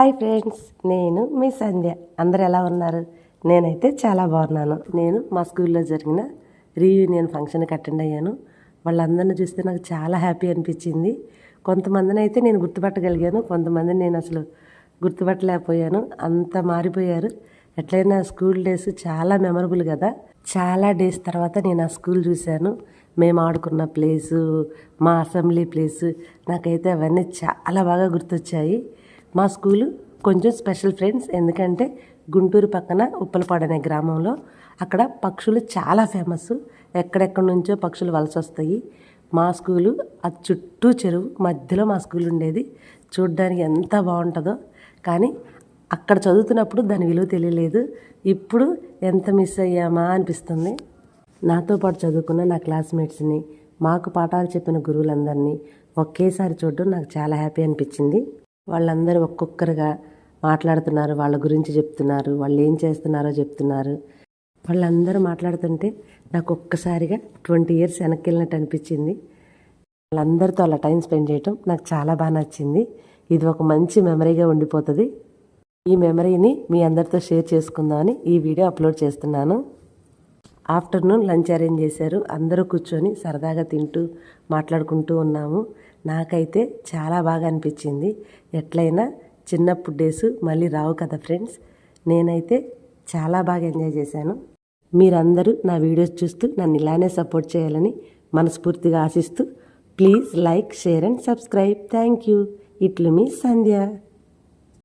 Hi friends, నేను మీ సంధ్య. అందరు ఎలా ఉన్నారు? నేనైతే చాలా బాగున్నాను. నేను మా స్కూల్లో జరిగిన రీయూనియన్ ఫంక్షన్కి అటెండ్ అయ్యాను. వాళ్ళందరిని చూస్తే నాకు చాలా హ్యాపీ అనిపించింది. కొంతమందిని అయితే నేను గుర్తుపట్టగలిగాను, కొంతమందిని నేను అసలు గుర్తుపట్టలేకపోయాను. అంత మారిపోయారు. ఎట్లయినా స్కూల్ డేస్ చాలా మెమరబుల్ కదా. చాలా డేస్ తర్వాత నేను ఆ స్కూల్ చూశాను. మేము ఆడుకున్న ప్లేసు, మా అసెంబ్లీ ప్లేసు, నాకైతే అవన్నీ చాలా బాగా గుర్తొచ్చాయి. మా స్కూలు కొంచెం స్పెషల్ ఫ్రెండ్స్, ఎందుకంటే గుంటూరు పక్కన ఉప్పలపాడు అనే గ్రామంలో అక్కడ పక్షులు చాలా ఫేమస్. ఎక్కడెక్కడి నుంచో పక్షులు వలస వస్తాయి. మా స్కూలు ఆ చుట్టూ చెరువు మధ్యలో మా స్కూల్ ఉండేది. చూడ్డానికి ఎంత బాగుంటుందో, కానీ అక్కడ చదువుతున్నప్పుడు దాని విలువ తెలియలేదు. ఇప్పుడు ఎంత మిస్ అయ్యామా అనిపిస్తుంది. నాతో పాటు చదువుకున్న నా క్లాస్మేట్స్ని, మాకు పాఠాలు చెప్పిన గురువులందరినీ ఒకేసారి చూడడం నాకు చాలా హ్యాపీ అనిపించింది. వాళ్ళందరూ ఒక్కొక్కరుగా మాట్లాడుతున్నారు, వాళ్ళ గురించి చెప్తున్నారు, వాళ్ళు ఏం చేస్తున్నారో చెప్తున్నారు. వాళ్ళందరూ మాట్లాడుతుంటే నాకు ఒక్కసారిగా 20 years వెనక్కి వెళ్ళినట్టు అనిపించింది. వాళ్ళందరితో అలా టైం స్పెండ్ చేయటం నాకు చాలా బాగా నచ్చింది. ఇది ఒక మంచి మెమరీగా ఉండిపోతుంది. ఈ మెమరీని మీ అందరితో షేర్ చేసుకుందామని ఈ వీడియో అప్లోడ్ చేస్తున్నాను. ఆఫ్టర్నూన్ లంచ్ అరేంజ్ చేశారు. అందరూ కూర్చొని సరదాగా తింటూ మాట్లాడుకుంటూ ఉన్నాము. నాకైతే చాలా బాగా అనిపించింది. ఎట్లయినా చిన్నప్పుడు డేస్ మళ్ళీ రావు కదా ఫ్రెండ్స్. నేనైతే చాలా బాగా ఎంజాయ్ చేశాను. మీరందరూ నా వీడియోస్ చూస్తూ నన్ను ఇలానే సపోర్ట్ చేయాలని మనస్ఫూర్తిగా ఆశిస్తూ, please like, share and subscribe. Thank you. ఇట్లు మీ సంధ్య.